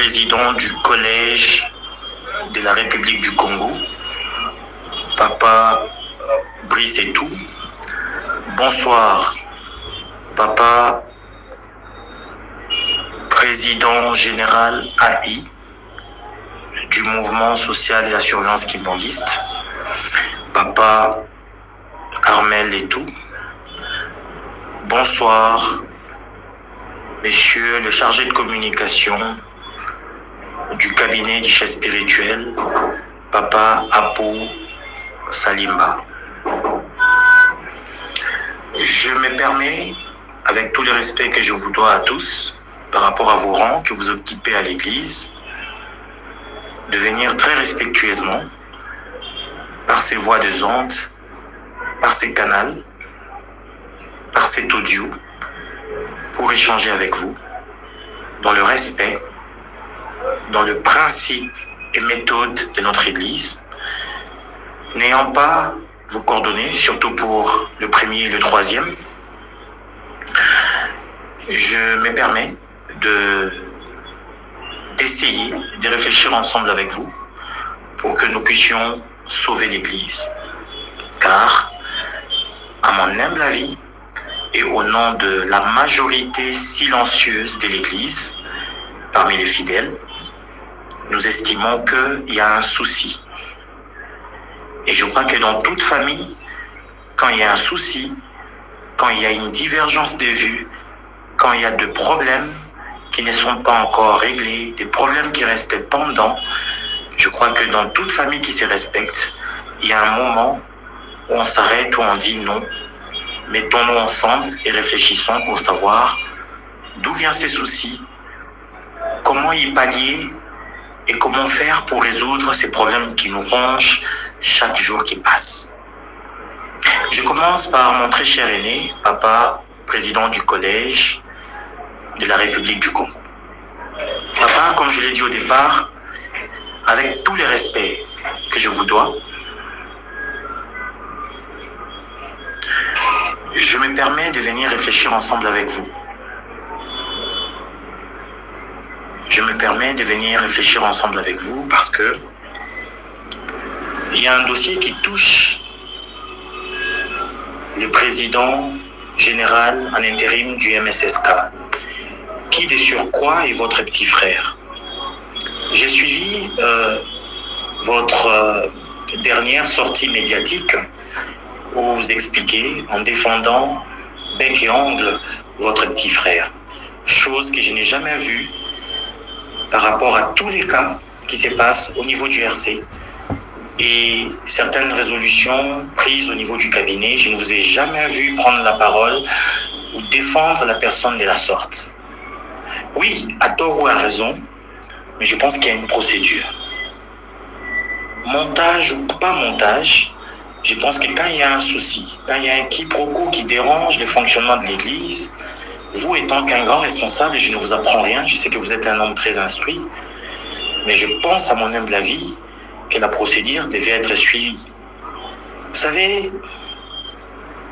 président du collège de la République du Congo, Papa Brice Etou. Bonsoir, Papa président général AI du mouvement social et la surveillance kimbangiste, Papa Armel Etou. Bonsoir, Monsieur le chargé de communication du cabinet du chef spirituel, Papa Apo Salimba. Je me permets, avec tout le respect que je vous dois à tous, par rapport à vos rangs que vous occupez à l'Église, de venir très respectueusement, par ces voies de ondes, par ces canaux, par cet audio, pour échanger avec vous, dans le respect, dans le principe et méthode de notre Église, n'ayant pas vos coordonnées, surtout pour le premier et le troisième, je me permets d'essayer de réfléchir ensemble avec vous pour que nous puissions sauver l'Église. Car, à mon humble avis, et au nom de la majorité silencieuse de l'Église, parmi les fidèles, nous estimons qu'il y a un souci. Et je crois que dans toute famille, quand il y a un souci, quand il y a une divergence de vues, quand il y a des problèmes qui ne sont pas encore réglés, des problèmes qui restent pendants, je crois que dans toute famille qui se respecte, il y a un moment où on s'arrête, où on dit non, mettons-nous ensemble et réfléchissons pour savoir d'où viennent ces soucis, comment y pallier et comment faire pour résoudre ces problèmes qui nous rongent chaque jour qui passe. Je commence par mon très cher aîné, Papa, président du collège de la République du Congo. Papa, comme je l'ai dit au départ, avec tout le respect que je vous dois, je me permets de venir réfléchir ensemble avec vous. Je me permets de venir réfléchir ensemble avec vous parce que il y a un dossier qui touche le président général en intérim du MSSK, qui de surcroît est votre petit frère. J'ai suivi votre dernière sortie médiatique où vous expliquez en défendant bec et ongle votre petit frère, chose que je n'ai jamais vue par rapport à tous les cas qui se passent au niveau du RC et certaines résolutions prises au niveau du cabinet. Je ne vous ai jamais vu prendre la parole ou défendre la personne de la sorte. Oui, à tort ou à raison, mais je pense qu'il y a une procédure. Montage ou pas montage, je pense que quand il y a un souci, quand il y a un quiproquo qui dérange le fonctionnement de l'Église, vous étant qu'un grand responsable, je ne vous apprends rien, je sais que vous êtes un homme très instruit, mais je pense à mon humble avis que la procédure devait être suivie. Vous savez,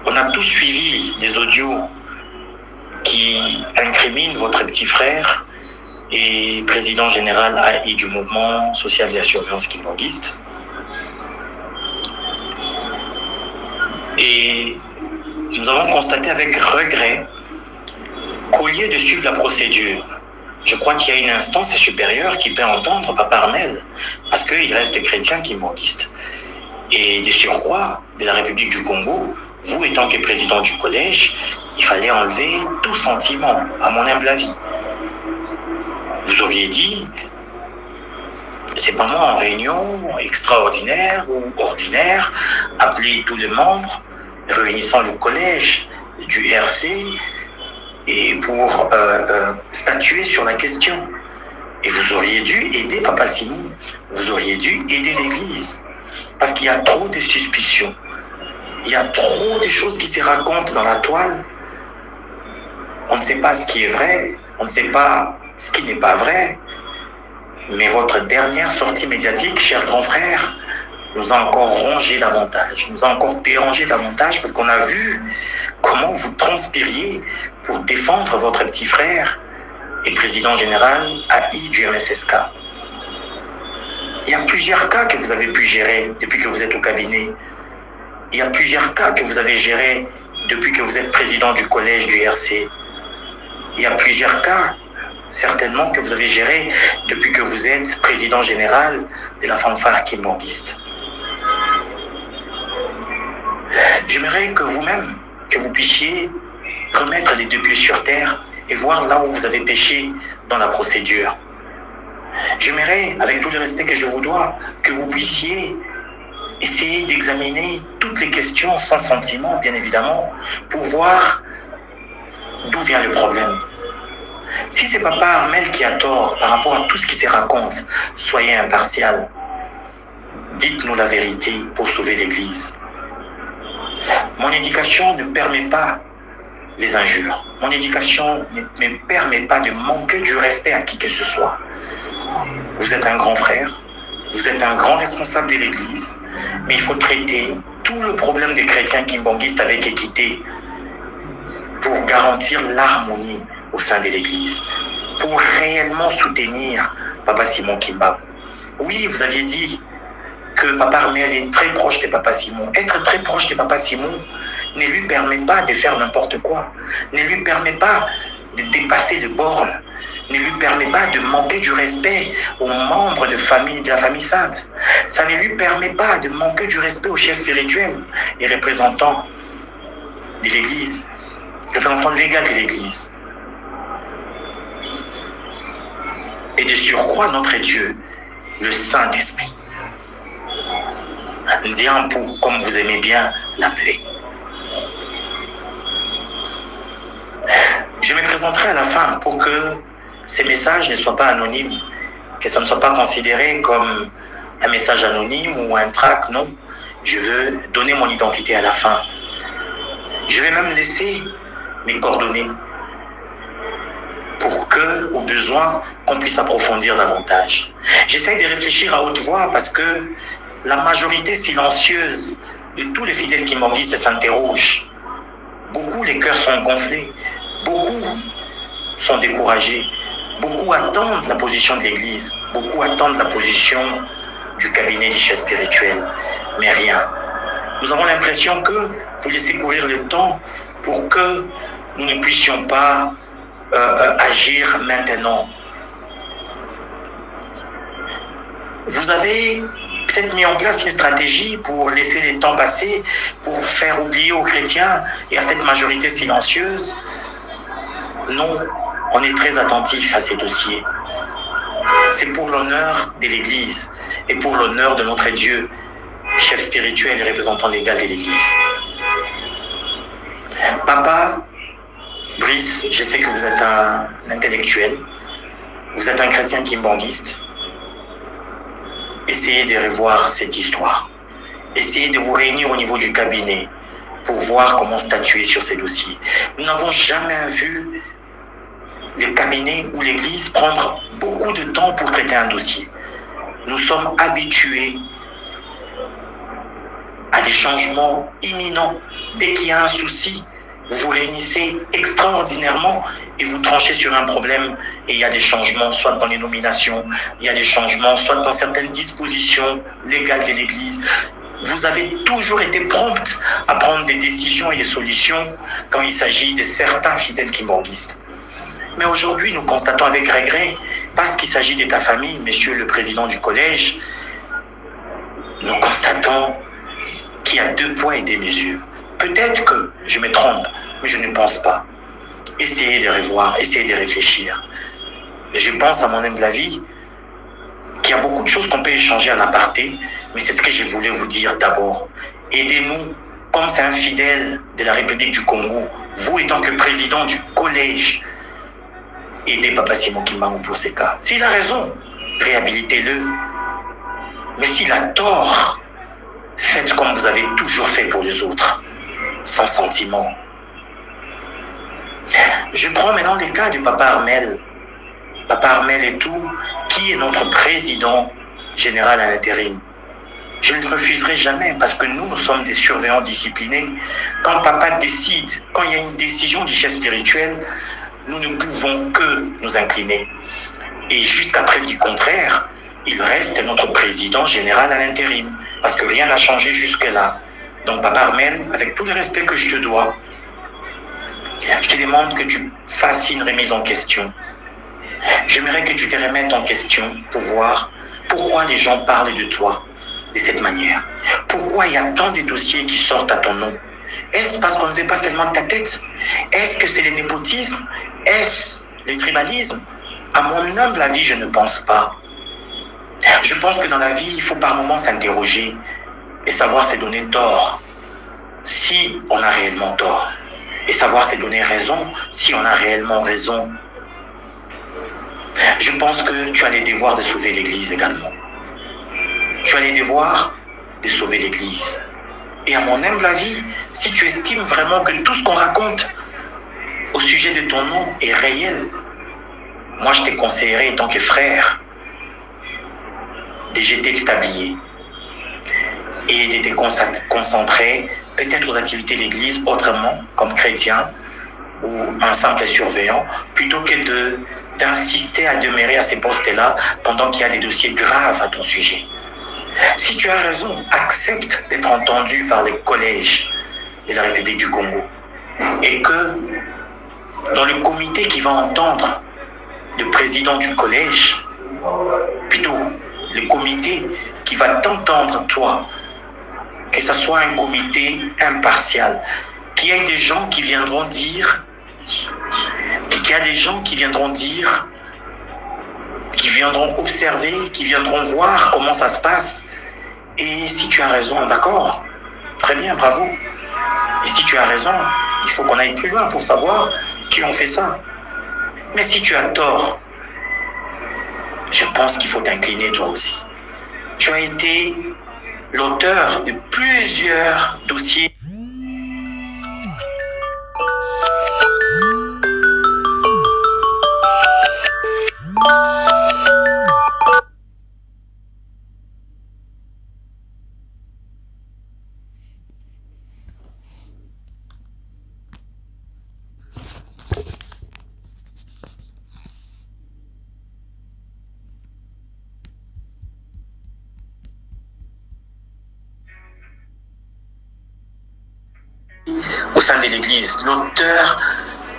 on a tous suivi des audios qui incriminent votre petit frère et président général AI du mouvement social et la surveillance kimbangiste. Et nous avons constaté avec regret qu'au lieu de suivre la procédure, je crois qu'il y a une instance supérieure qui peut entendre Papa Armel, parce qu'il reste des chrétiens kimbanghistes. Et de surcroît, de la République du Congo, vous étant que président du collège, il fallait enlever tout sentiment, à mon humble avis. Vous auriez dit, c'est pas moi en réunion extraordinaire ou ordinaire, appeler tous les membres, réunissant le collège du RC, et pour statuer sur la question. Et vous auriez dû aider Papa Simon, vous auriez dû aider l'Église, parce qu'il y a trop de suspicions, il y a trop de choses qui se racontent dans la toile. On ne sait pas ce qui est vrai, on ne sait pas ce qui n'est pas vrai, mais votre dernière sortie médiatique, cher grand frère, nous a encore rongé davantage, nous a encore dérangé davantage, parce qu'on a vu comment vous transpiriez pour défendre votre petit frère et président général AI du MSSK. Il y a plusieurs cas que vous avez pu gérer depuis que vous êtes au cabinet. Il y a plusieurs cas que vous avez gérés depuis que vous êtes président du collège du RC. Il y a plusieurs cas, certainement, que vous avez gérés depuis que vous êtes président général de la fanfare kimbanguiste. J'aimerais que vous-même, que vous puissiez remettre les deux pieds sur terre et voir là où vous avez péché dans la procédure. J'aimerais, avec tout le respect que je vous dois, que vous puissiez essayer d'examiner toutes les questions sans sentiment, bien évidemment, pour voir d'où vient le problème. Si c'est Papa Armel qui a tort par rapport à tout ce qui se raconte, soyez impartial. Dites-nous la vérité pour sauver l'Église. Mon éducation ne permet pas les injures. Mon éducation ne me permet pas de manquer du respect à qui que ce soit. Vous êtes un grand frère, vous êtes un grand responsable de l'Église, mais il faut traiter tout le problème des chrétiens kimbanguistes avec équité pour garantir l'harmonie au sein de l'Église, pour réellement soutenir Papa Simon Kimbangu. Oui, vous aviez dit que Papa Armel est très proche de Papa Simon. Être très proche de Papa Simon ne lui permet pas de faire n'importe quoi, ne lui permet pas de dépasser les bornes, ne lui permet pas de manquer du respect aux membres de la famille sainte. Ça ne lui permet pas de manquer du respect aux chefs spirituels et représentants de l'Église, représentants légaux de l'Église. Et de surcroît, notre Dieu, le Saint-Esprit. Nziampu, comme vous aimez bien l'appeler. Je me présenterai à la fin pour que ces messages ne soient pas anonymes, que ça ne soit pas considéré comme un message anonyme ou un tract, non. Je veux donner mon identité à la fin. Je vais même laisser mes coordonnées pour que, au besoin, qu'on puisse approfondir davantage. J'essaie de réfléchir à haute voix parce que la majorité silencieuse de tous les fidèles kimbanguistes s'interrogent. Beaucoup, les cœurs sont gonflés. Beaucoup sont découragés. Beaucoup attendent la position de l'Église. Beaucoup attendent la position du cabinet des chefs spirituels. Mais rien. Nous avons l'impression que vous laissez courir le temps pour que nous ne puissions pas agir maintenant. Vous avez peut-être mis en place une stratégie pour laisser le temps passer, pour faire oublier aux chrétiens et à cette majorité silencieuse. Non, on est très attentif à ces dossiers. C'est pour l'honneur de l'Église et pour l'honneur de notre Dieu, chef spirituel et représentant légal de l'Église. Papa Brice, je sais que vous êtes un intellectuel, vous êtes un chrétien kimbanguiste. Essayez de revoir cette histoire. Essayez de vous réunir au niveau du cabinet pour voir comment statuer sur ces dossiers. Nous n'avons jamais vu le cabinet ou l'Église prendre beaucoup de temps pour traiter un dossier. Nous sommes habitués à des changements imminents. Dès qu'il y a un souci, vous vous réunissez extraordinairement et vous tranchez sur un problème et il y a des changements, soit dans les nominations, il y a des changements, soit dans certaines dispositions légales de l'Église. Vous avez toujours été prompte à prendre des décisions et des solutions quand il s'agit de certains fidèles kimbanguistes. Mais aujourd'hui, nous constatons avec regret, parce qu'il s'agit de ta famille, monsieur le président du collège, nous constatons qu'il y a 2 poids et 2 mesures. Peut-être que je me trompe, mais je ne pense pas. Essayez de revoir, essayez de réfléchir. Je pense, à mon humble avis, qu'il y a beaucoup de choses qu'on peut échanger à l'aparté, mais c'est ce que je voulais vous dire d'abord. Aidez-nous, comme c'est un fidèle de la République du Congo, vous étant que président du collège, aidez Papa Simon Kimbangu pour ces cas. S'il a raison, réhabilitez-le. Mais s'il a tort, faites comme vous avez toujours fait pour les autres, sans sentiment. Je prends maintenant les cas du Papa Armel. Papa Armel et tout, qui est notre président général à l'intérim. Je ne le refuserai jamais parce que nous sommes des surveillants disciplinés. Quand Papa décide, quand il y a une décision du chef spirituel, nous ne pouvons que nous incliner. Et jusqu'à preuve du contraire, il reste notre président général à l'intérim, parce que rien n'a changé jusque-là. Donc, Papa Armel, avec tout le respect que je te dois, je te demande que tu fasses une remise en question. J'aimerais que tu te remettes en question pour voir pourquoi les gens parlent de toi de cette manière. Pourquoi il y a tant de dossiers qui sortent à ton nom? Est-ce parce qu'on ne veut pas seulement de ta tête? Est-ce que c'est le népotisme? Est-ce le tribalisme? À mon humble avis, je ne pense pas. Je pense que dans la vie, il faut par moments s'interroger et savoir se donner tort si on a réellement tort. Et savoir se donner raison si on a réellement raison. Je pense que tu as les devoirs de sauver l'Église également. Tu as les devoirs de sauver l'Église. Et à mon humble avis, si tu estimes vraiment que tout ce qu'on raconte au sujet de ton nom est réel, moi je te conseillerais, en tant que frère, de jeter le tablier et de te concentrer peut-être aux activités de l'Église autrement, comme chrétien ou un simple surveillant, plutôt que d'insister à demeurer à ces postes-là pendant qu'il y a des dossiers graves à ton sujet. Si tu as raison, accepte d'être entendu par les collèges de la République du Congo. Et que dans le comité qui va entendre le président du collège, plutôt le comité qui va t'entendre toi, que ce soit un comité impartial, qu'il y ait des gens qui viendront dire, qui viendront observer, qui viendront voir comment ça se passe. Et si tu as raison, d'accord, très bien, bravo. Et si tu as raison, il faut qu'on aille plus loin pour savoir qui ont fait ça. Mais si tu as tort, je pense qu'il faut t'incliner toi aussi. Tu as été l'auteur de plusieurs dossiers. Au sein de l'Église, l'auteur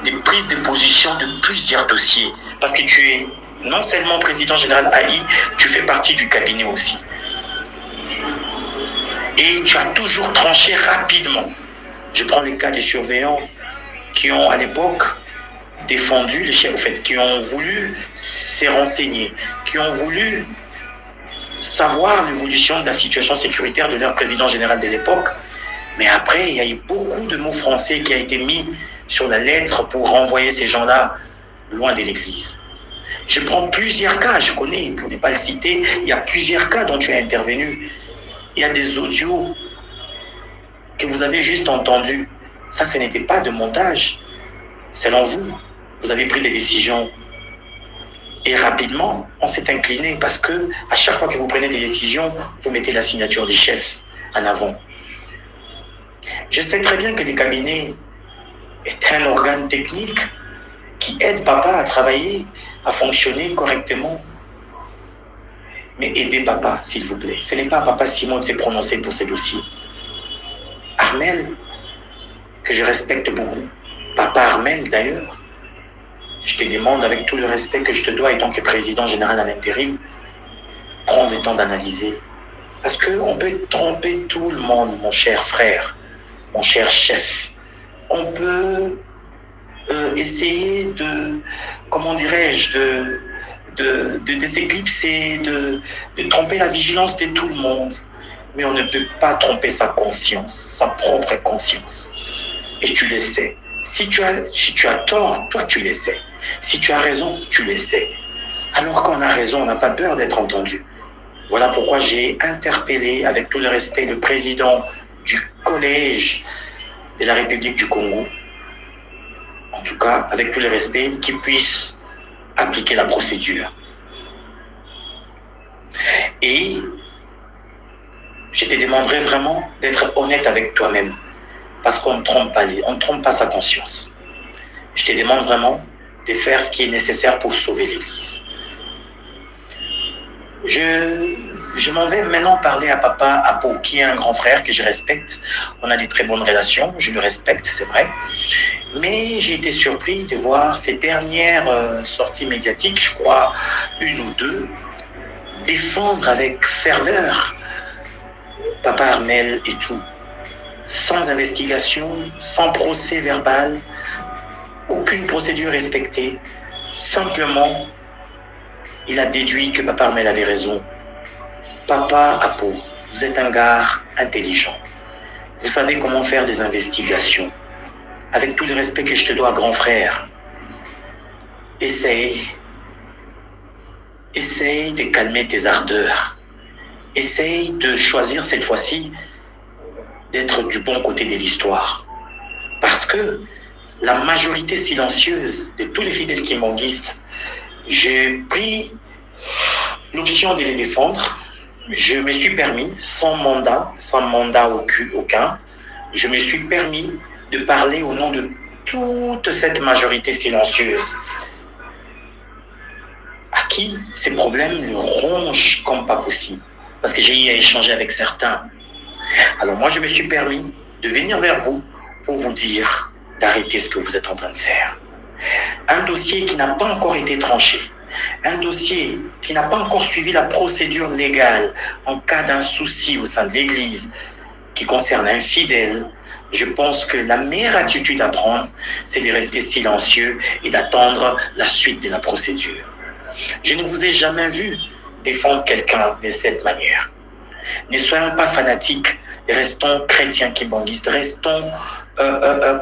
des prises de position de plusieurs dossiers. Parce que tu es non seulement président général AI, tu fais partie du cabinet aussi. Et tu as toujours tranché rapidement. Je prends les cas des surveillants qui ont à l'époque défendu les chefs, en fait, qui ont voulu se renseigner, qui ont voulu savoir l'évolution de la situation sécuritaire de leur président général de l'époque. Mais après, il y a eu beaucoup de mots français qui ont été mis sur la lettre pour renvoyer ces gens-là loin de l'Église. Je prends plusieurs cas, je connais, pour ne pas le citer, il y a plusieurs cas dont tu as intervenu. Il y a des audios que vous avez juste entendus. Ça, ce n'était pas de montage. Selon vous, vous avez pris des décisions. Et rapidement, on s'est incliné parce que à chaque fois que vous prenez des décisions, vous mettez la signature des chefs en avant. Je sais très bien que le cabinet est un organe technique qui aide Papa à travailler, à fonctionner correctement. Mais aidez Papa, s'il vous plaît. Ce n'est pas Papa Simon de se prononcer pour ces dossiers. Armel, que je respecte beaucoup, Papa Armel d'ailleurs, je te demande avec tout le respect que je te dois, étant que président général à l'intérim, prends le temps d'analyser. Parce qu'on peut tromper tout le monde, mon cher frère, mon cher chef. On peut essayer de, comment dirais-je, de s'éclipser, de tromper la vigilance de tout le monde. Mais on ne peut pas tromper sa conscience, sa propre conscience. Et tu le sais. Si tu as tort, toi tu le sais. Si tu as raison, tu le sais. Alors qu'on a raison, on n'a pas peur d'être entendu. Voilà pourquoi j'ai interpellé, avec tout le respect, le président du collège de la République du Congo. En tout cas, avec tout le respect, qu'il puisse appliquer la procédure. Et je te demanderai vraiment d'être honnête avec toi-même. Parce qu'on ne trompe pas sa conscience. Je te demande vraiment de faire ce qui est nécessaire pour sauver l'Église. Je m'en vais maintenant parler à Papa Apo, qui est un grand frère que je respecte. On a des très bonnes relations, je le respecte, c'est vrai. Mais j'ai été surpris de voir ces dernières sorties médiatiques, je crois une ou deux, défendre avec ferveur Papa Armel et tout, sans investigation, sans procès verbal, aucune procédure respectée. Simplement, il a déduit que Papa Armel avait raison. Papa Apo, vous êtes un gars intelligent. Vous savez comment faire des investigations. Avec tout le respect que je te dois, grand frère, essaye de calmer tes ardeurs. Essaye de choisir cette fois-ci d'être du bon côté de l'histoire. Parce que la majorité silencieuse de tous les fidèles kimbanguistes, j'ai pris l'option de les défendre. Je me suis permis, sans mandat aucun, je me suis permis de parler au nom de toute cette majorité silencieuse à qui ces problèmes le rongent comme pas possible. Parce que j'ai eu à échanger avec certains. Alors moi, je me suis permis de venir vers vous pour vous dire d'arrêter ce que vous êtes en train de faire. Un dossier qui n'a pas encore été tranché, un dossier qui n'a pas encore suivi la procédure légale en cas d'un souci au sein de l'Église qui concerne un fidèle, je pense que la meilleure attitude à prendre, c'est de rester silencieux et d'attendre la suite de la procédure. Je ne vous ai jamais vu défendre quelqu'un de cette manière. Ne soyons pas fanatiques, restons chrétiens kimbanguistes, restons,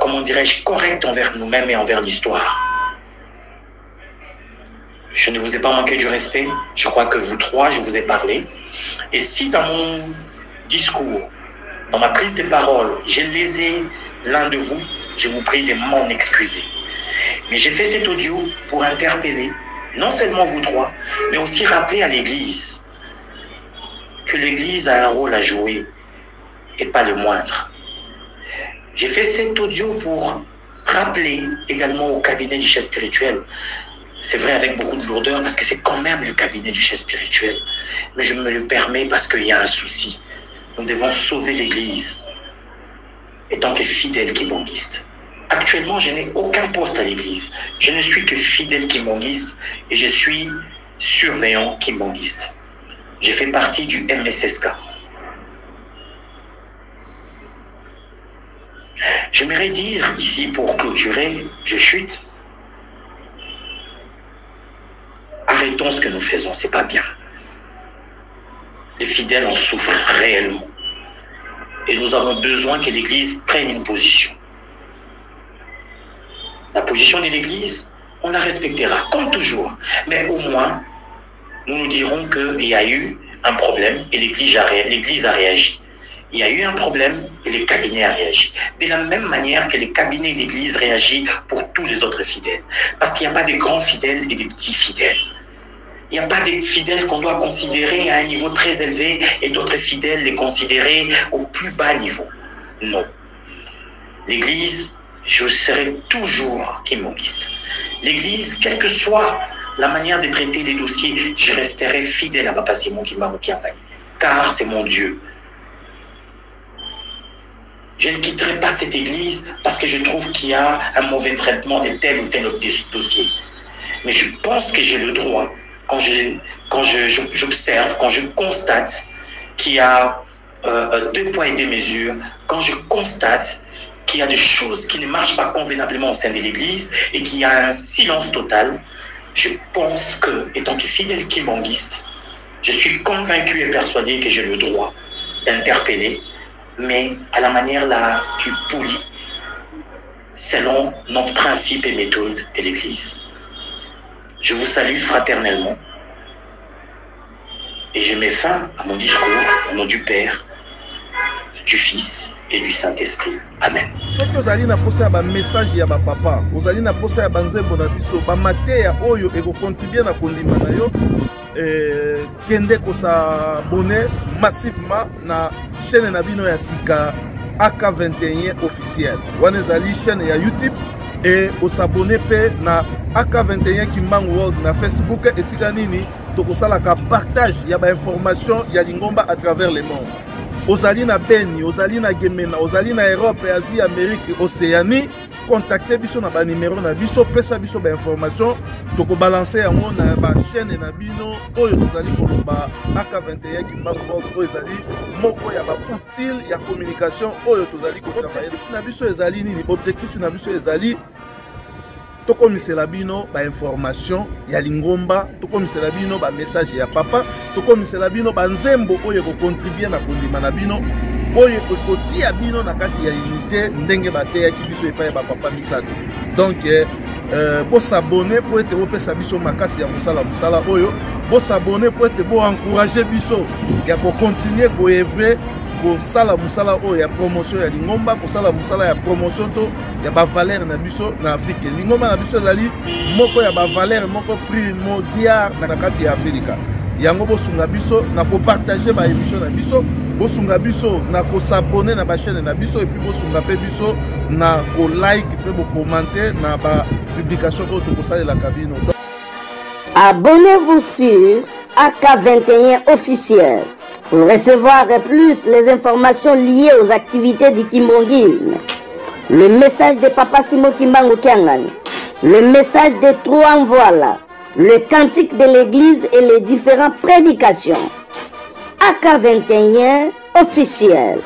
comment dirais-je, corrects envers nous-mêmes et envers l'histoire. Je ne vous ai pas manqué du respect, je crois que vous trois, je vous ai parlé. Et si dans mon discours, dans ma prise de parole, j'ai lésé l'un de vous, je vous prie de m'en excuser. Mais j'ai fait cet audio pour interpeller non seulement vous trois, mais aussi rappeler à l'Église que l'Église a un rôle à jouer et pas le moindre. J'ai fait cet audio pour rappeler également au cabinet du chef spirituel, c'est vrai avec beaucoup de lourdeur parce que c'est quand même le cabinet du chef spirituel, mais je me le permets parce qu'il y a un souci. Nous devons sauver l'Église en tant que fidèle kimbanguiste. Actuellement, je n'ai aucun poste à l'Église. Je ne suis que fidèle kimbanguiste et je suis surveillant kimbanguiste. Je fais partie du MSSK. J'aimerais dire ici pour clôturer, je chute. Arrêtons ce que nous faisons, c'est pas bien. Les fidèles en souffrent réellement. Et nous avons besoin que l'Église prenne une position. La position de l'Église, on la respectera, comme toujours. Mais au moins, nous nous dirons qu'il y a eu un problème et l'Église a réagi. Il y a eu un problème et le cabinet a réagi. De la même manière que les cabinets et l'Église réagissent pour tous les autres fidèles. Parce qu'il n'y a pas de grands fidèles et de petits fidèles. Il n'y a pas des fidèles qu'on doit considérer à un niveau très élevé et d'autres fidèles les considérer au plus bas niveau. Non. L'Église, je serai toujours kimbanguiste. L'Église, quelle que soit la manière de traiter les dossiers, je resterai fidèle à Papa Simon Kimbangu Kiampagny, car c'est mon Dieu. Je ne quitterai pas cette Église parce que je trouve qu'il y a un mauvais traitement de tel ou tel dossier. Mais je pense que j'ai le droit, quand j'observe, quand je constate qu'il y a 2 poids et 2 mesures, quand je constate qu'il y a des choses qui ne marchent pas convenablement au sein de l'Église et qu'il y a un silence total, je pense que, étant que fidèle kimbanguiste, je suis convaincu et persuadé que j'ai le droit d'interpeller, mais à la manière la plus polie, selon notre principe et méthode de l'Église. Je vous salue fraternellement et je mets fin à mon discours au nom du Père, du Fils et du Saint-Esprit. Amen. Soki ozali na posa ya ba message ya ba papa, ozali na posa ya banzembo na biso, ba mateya oyo eko contribuer na kondima na yo, kende ko s'abonner massivement na chaîne na bino ya sika AK21 officiel. Wana ezali chaîne ya YouTube et s'abonner na AK21 Kimbangu World na Facebook et sika nini tokosala ka partage ya ba information ya Lingomba à travers le monde. Ozali na Beni, ozali na Gemena, ozali na Europe, Asie, Amérique, Océanie, contactez biso na ba numéro na biso, pesa biso ba information, toko balancer yango na ba chaîne na bino oyo tozali koloba AK21 Kimbangu World oyo ezali moko ya ba utile ya communication oyo tozali ko travailler na biso ezali nini, objectif na biso ezali toko misela bino ba information ya Lingomba, toko misela bino ba message ya papa, toko misela bino ba nzembo oyo ko contribuer na kondima na bino oyo ko tia bino na kati ya unité ndenge bateya ki biso epa ba papa misato. Donc bo s'abonner pour être opesa biso makasi ya musala oyo, bo s'abonner pour être bo encourager biso ya ko continuer ko œuvrer ko sala musala oyo ya promotion ya Lingomba, ko sala musala ya promotion to ya ba valeur na biso na Afrique. Lingomba na biso ezali moko ya ba valeur moko primordial na kati ya Afrika. Yango bo sunga biso na ko partager ba émission na biso, bo sunga biso na ko s'abonner na ba chaîne na biso et puis bo sunga pe biso na ko like pe bo commenter na ba publication oyo to sala la cabine. Abonnez-vous sur AK21 officiel pour recevoir plus les informations liées aux activités du kimbongisme, le message de Papa Simon Kimbangu Kiangani, le message des trois voilà, le cantique de l'église et les différentes prédications. AK21 officiel.